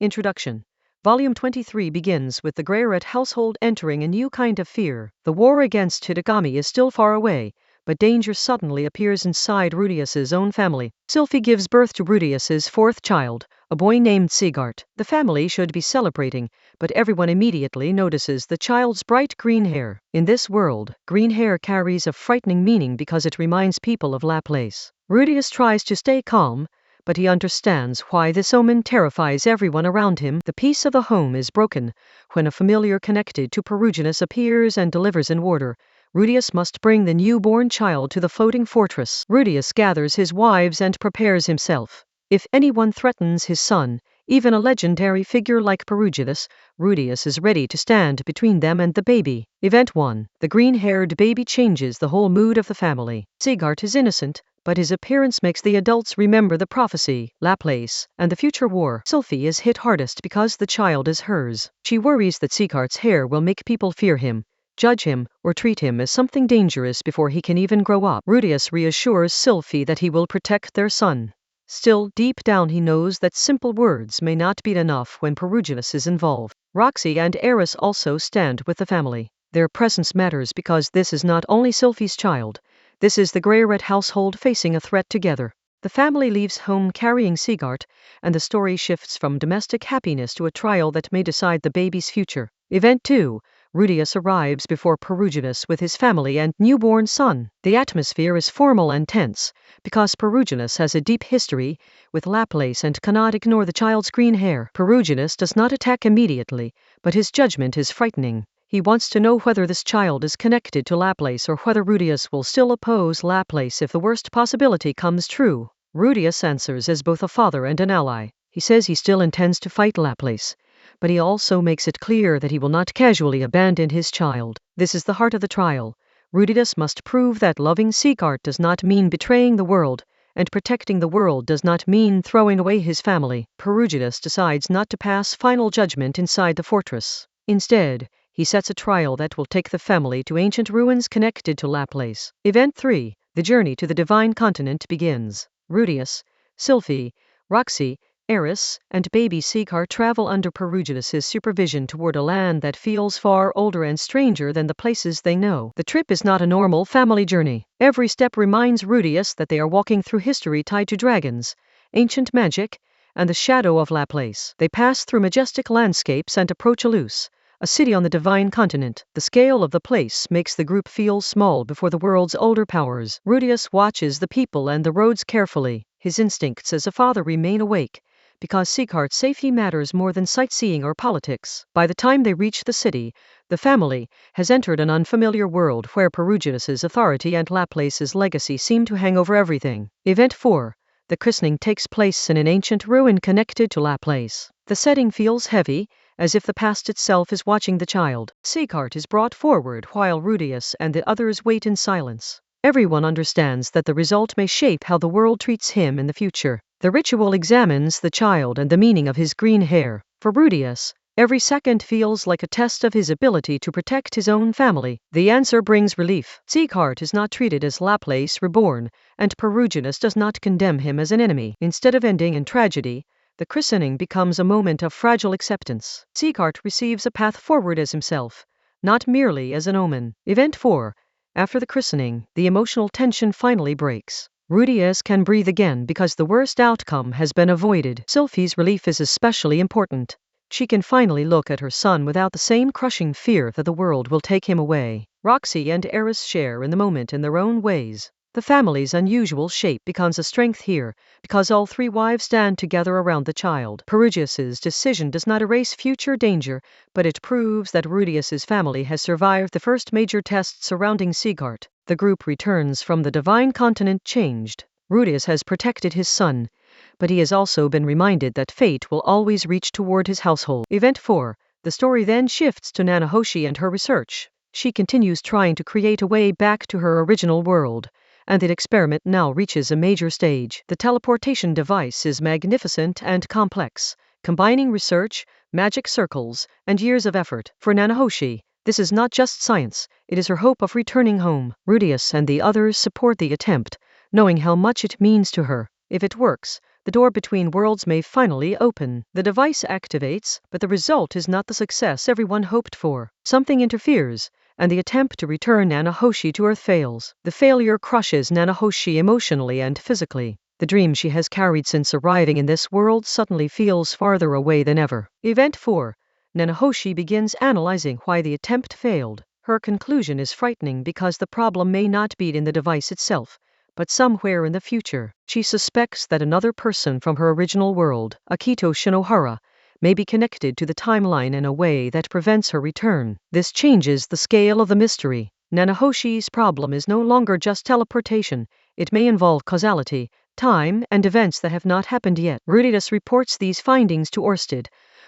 Introduction. Volume 23 begins with the Greyret household entering a new kind of fear. The war against Hidegami is still far away, but danger suddenly appears inside Rudius's own family. Sylphie gives birth to Rudius's fourth child, a boy named Sigart. The family should be celebrating, but everyone immediately notices the child's bright green hair. In this world, green hair carries a frightening meaning because it reminds people of Laplace. Rudius tries to stay calm, but he understands why this omen terrifies everyone around him. The peace of the home is broken when a familiar connected to Peruginus appears and delivers an order. Rudius must bring the newborn child to the floating fortress. Rudius gathers his wives and prepares himself. If anyone threatens his son, even a legendary figure like Peruginus, Rudius is ready to stand between them and the baby. Event 1. The green-haired baby changes the whole mood of the family. Sigart is innocent, but his appearance makes the adults remember the prophecy, Laplace, and the future war. Sylphie is hit hardest because the child is hers. She worries that Sigart's hair will make people fear him, judge him, or treat him as something dangerous before he can even grow up. Rudius reassures Sylphie that he will protect their son. Still, deep down he knows that simple words may not be enough when Peruginus is involved. Roxy and Eris also stand with the family. Their presence matters because this is not only Sylphie's child. This is the Greyret household facing a threat together. The family leaves home carrying Sigart, and the story shifts from domestic happiness to a trial that may decide the baby's future. Event 2. Rudius arrives before Peruginus with his family and newborn son. The atmosphere is formal and tense, because Peruginus has a deep history with Laplace and cannot ignore the child's green hair. Peruginus does not attack immediately, but his judgment is frightening. He wants to know whether this child is connected to Laplace or whether Rudius will still oppose Laplace if the worst possibility comes true. Rudius answers as both a father and an ally. He says he still intends to fight Laplace, but he also makes it clear that he will not casually abandon his child. This is the heart of the trial. Rudius must prove that loving Sigart does not mean betraying the world, and protecting the world does not mean throwing away his family. Peruginus decides not to pass final judgment inside the fortress. Instead, he sets a trial that will take the family to ancient ruins connected to Laplace. Event 3. The journey to the divine continent begins. Rudius, Sylphie, Roxy, Eris, and baby Sigart travel under Peruginus's supervision toward a land that feels far older and stranger than the places they know. The trip is not a normal family journey. Every step reminds Rudius that they are walking through history tied to dragons, ancient magic, and the shadow of Laplace. They pass through majestic landscapes and approach Eleusis, a city on the divine continent. The scale of the place makes the group feel small before the world's older powers. Rudius watches the people and the roads carefully. His instincts as a father remain awake, because Sigart's safety matters more than sightseeing or politics. By the time they reach the city, the family has entered an unfamiliar world where Peruginus's authority and Laplace's legacy seem to hang over everything. Event 4. The christening takes place in an ancient ruin connected to Laplace. The setting feels heavy, as if the past itself is watching the child. Sigart is brought forward while Rudius and the others wait in silence. Everyone understands that the result may shape how the world treats him in the future. The ritual examines the child and the meaning of his green hair. For Rudius, every second feels like a test of his ability to protect his own family. The answer brings relief. Sigart is not treated as Laplace reborn, and Peruginus does not condemn him as an enemy. Instead of ending in tragedy, the christening becomes a moment of fragile acceptance. Sigart receives a path forward as himself, not merely as an omen. Event 4. After the christening, the emotional tension finally breaks. Rudius can breathe again because the worst outcome has been avoided. Sylphie's relief is especially important. She can finally look at her son without the same crushing fear that the world will take him away. Roxy and Eris share in the moment in their own ways. The family's unusual shape becomes a strength here, because all three wives stand together around the child. Peruginus's decision does not erase future danger, but it proves that Rudius's family has survived the first major test surrounding Sigart. The group returns from the divine continent changed. Rudius has protected his son, but he has also been reminded that fate will always reach toward his household. Event 4. The story then shifts to Nanahoshi and her research. She continues trying to create a way back to her original world, and the experiment now reaches a major stage. The teleportation device is magnificent and complex, combining research, magic circles, and years of effort. For Nanahoshi, this is not just science, it is her hope of returning home. Rudius and the others support the attempt, knowing how much it means to her. If it works, The door between worlds may finally open. The device activates, but the result is not the success everyone hoped for. Something interferes, and the attempt to return Nanahoshi to Earth fails. The failure crushes Nanahoshi emotionally and physically. The dream she has carried since arriving in this world suddenly feels farther away than ever. Event 4. Nanahoshi begins analyzing why the attempt failed. Her conclusion is frightening because the problem may not be in the device itself, but somewhere in the future. She suspects that another person from her original world, Akito Shinohara, may be connected to the timeline in a way that prevents her return. This changes the scale of the mystery. Nanahoshi's problem is no longer just teleportation. It may involve causality, time, and events that have not happened yet. Rudius reports these findings to Orsted,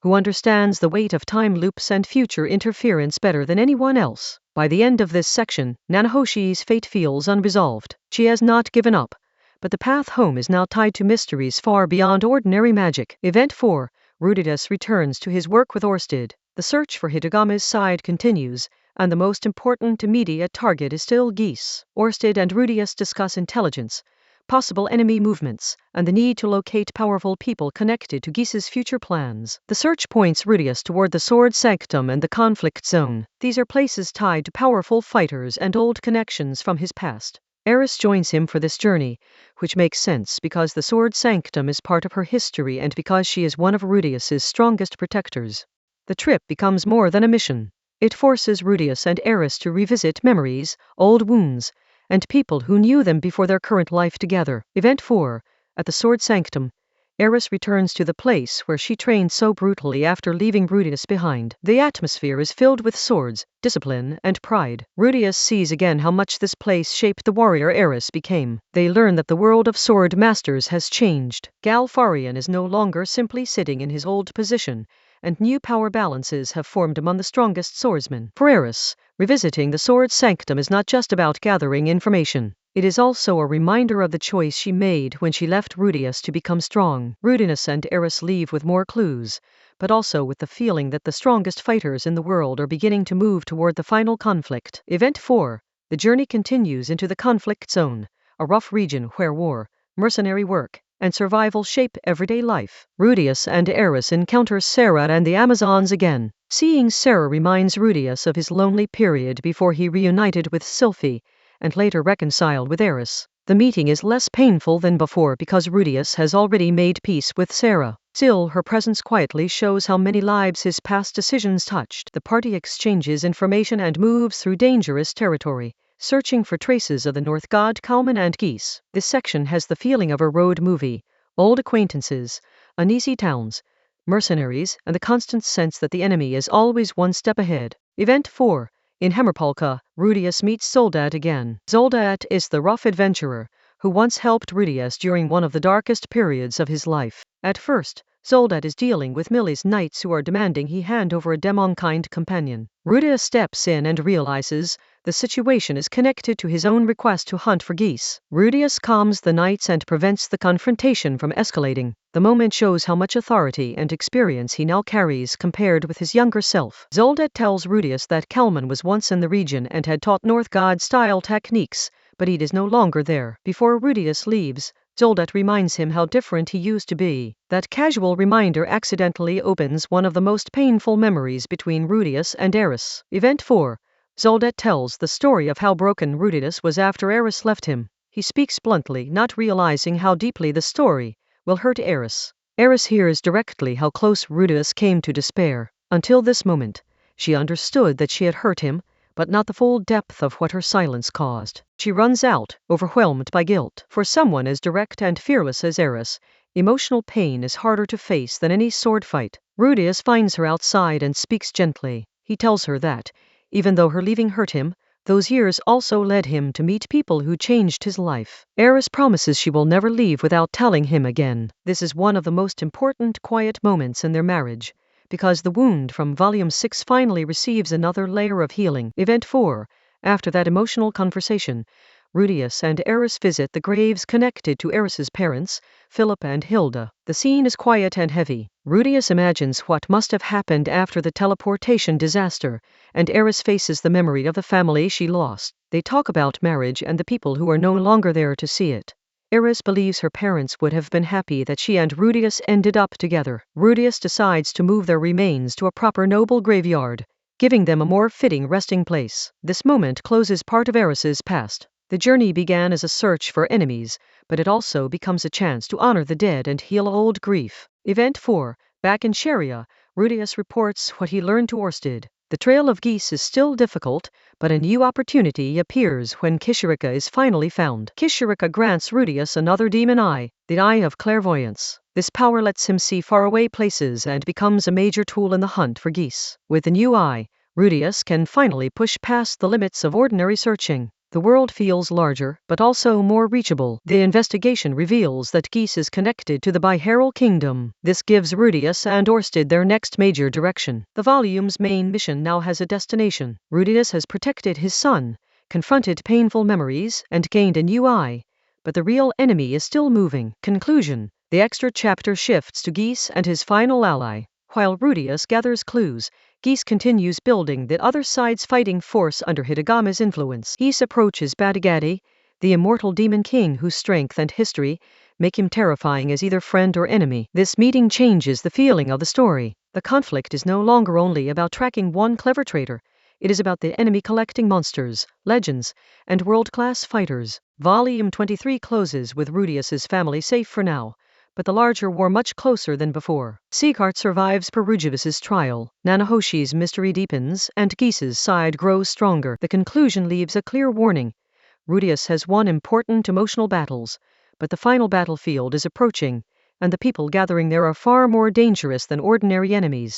who understands the weight of time loops and future interference better than anyone else. By the end of this section, Nanahoshi's fate feels unresolved. She has not given up, but the path home is now tied to mysteries far beyond ordinary magic. Event 4. Rudius returns to his work with Orsted. The search for Hitagami's side continues, and the most important immediate target is still Geese. Orsted and Rudius discuss intelligence, possible enemy movements, and the need to locate powerful people connected to Geese's future plans. The search points Rudius toward the Sword Sanctum and the Conflict Zone. These are places tied to powerful fighters and old connections from his past. Eris joins him for this journey, which makes sense because the Sword Sanctum is part of her history and because she is one of Rudius's strongest protectors. The trip becomes more than a mission. It forces Rudius and Eris to revisit memories, old wounds, and people who knew them before their current life together. Event 4. At the Sword Sanctum, Eris returns to the place where she trained so brutally after leaving Rudius behind. The atmosphere is filled with swords, discipline, and pride. Rudius sees again how much this place shaped the warrior Eris became. They learn that the world of sword masters has changed. Galfarian is no longer simply sitting in his old position, and new power balances have formed among the strongest swordsmen. For Eris, revisiting the Sword Sanctum is not just about gathering information. It is also a reminder of the choice she made when she left Rudius to become strong. Rudius and Eris leave with more clues, but also with the feeling that the strongest fighters in the world are beginning to move toward the final conflict. Event 4. The journey continues into the Conflict Zone, a rough region where war, mercenary work, and survival shape everyday life. Rudius and Eris encounter Sarah and the Amazons again. Seeing Sarah reminds Rudius of his lonely period before he reunited with Sylphie, and later reconciled with Eris. The meeting is less painful than before because Rudius has already made peace with Sarah. Still, her presence quietly shows how many lives his past decisions touched. The party exchanges information and moves through dangerous territory, searching for traces of the North God Kalman and Geese. This section has the feeling of a road movie: old acquaintances, uneasy towns, mercenaries, and the constant sense that the enemy is always one step ahead. Event 4. In Hammerpolka, Rudius meets Zoldat again. Zoldat is the rough adventurer who once helped Rudius during one of the darkest periods of his life. At first, Zoldat is dealing with Millie's knights who are demanding he hand over a demonkind companion. Rudius steps in and realizes the situation is connected to his own request to hunt for geese. Rudius calms the knights and prevents the confrontation from escalating. The moment shows how much authority and experience he now carries compared with his younger self. Zoldat tells Rudius that Kalman was once in the region and had taught North God-style techniques, but he is no longer there. Before Rudius leaves, Zoldat reminds him how different he used to be. That casual reminder accidentally opens one of the most painful memories between Rudius and Eris. Event 4. Zoldat tells the story of how broken Rudius was after Eris left him. He speaks bluntly, not realizing how deeply the story will hurt Eris. Eris hears directly how close Rudius came to despair. Until this moment, she understood that she had hurt him, but not the full depth of what her silence caused. She runs out, overwhelmed by guilt. For someone as direct and fearless as Eris, emotional pain is harder to face than any sword fight. Rudius finds her outside and speaks gently. He tells her that, even though her leaving hurt him, those years also led him to meet people who changed his life. Eris promises she will never leave without telling him again. This is one of the most important quiet moments in their marriage, because the wound from Volume 6 finally receives another layer of healing. Event 4. After that emotional conversation, Rudius and Eris visit the graves connected to Eris's parents, Philip and Hilda. The scene is quiet and heavy. Rudius imagines what must have happened after the teleportation disaster, and Eris faces the memory of the family she lost. They talk about marriage and the people who are no longer there to see it. Eris believes her parents would have been happy that she and Rudius ended up together. Rudius decides to move their remains to a proper noble graveyard, giving them a more fitting resting place. This moment closes part of Eris's past. The journey began as a search for enemies, but it also becomes a chance to honor the dead and heal old grief. Event 4. Back in Sharia, Rudius reports what he learned to Orsted. The trail of geese is still difficult, but a new opportunity appears when Kishirika is finally found. Kishirika grants Rudius another demon eye, the Eye of Clairvoyance. This power lets him see faraway places and becomes a major tool in the hunt for geese. With the new eye, Rudius can finally push past the limits of ordinary searching. The world feels larger, but also more reachable. The investigation reveals that geese is connected to the Biheral Kingdom. This gives Rudius and Orsted their next major direction. The volume's main mission now has a destination. Rudius has protected his son, confronted painful memories, and gained a new eye. But the real enemy is still moving. Conclusion. The extra chapter shifts to Geese and his final ally. While Rudius gathers clues, Geese continues building the other side's fighting force under Hidegami's influence. Geese approaches Badigadi, the immortal demon king whose strength and history make him terrifying as either friend or enemy. This meeting changes the feeling of the story. The conflict is no longer only about tracking one clever traitor. It is about the enemy collecting monsters, legends, and world-class fighters. Volume 23 closes with Rudius's family safe for now, but the larger war much closer than before. Sieghart survives Perugivis's trial, Nanahoshi's mystery deepens, and Geese's side grows stronger. The conclusion leaves a clear warning. Rudius has won important emotional battles, but the final battlefield is approaching, and the people gathering there are far more dangerous than ordinary enemies.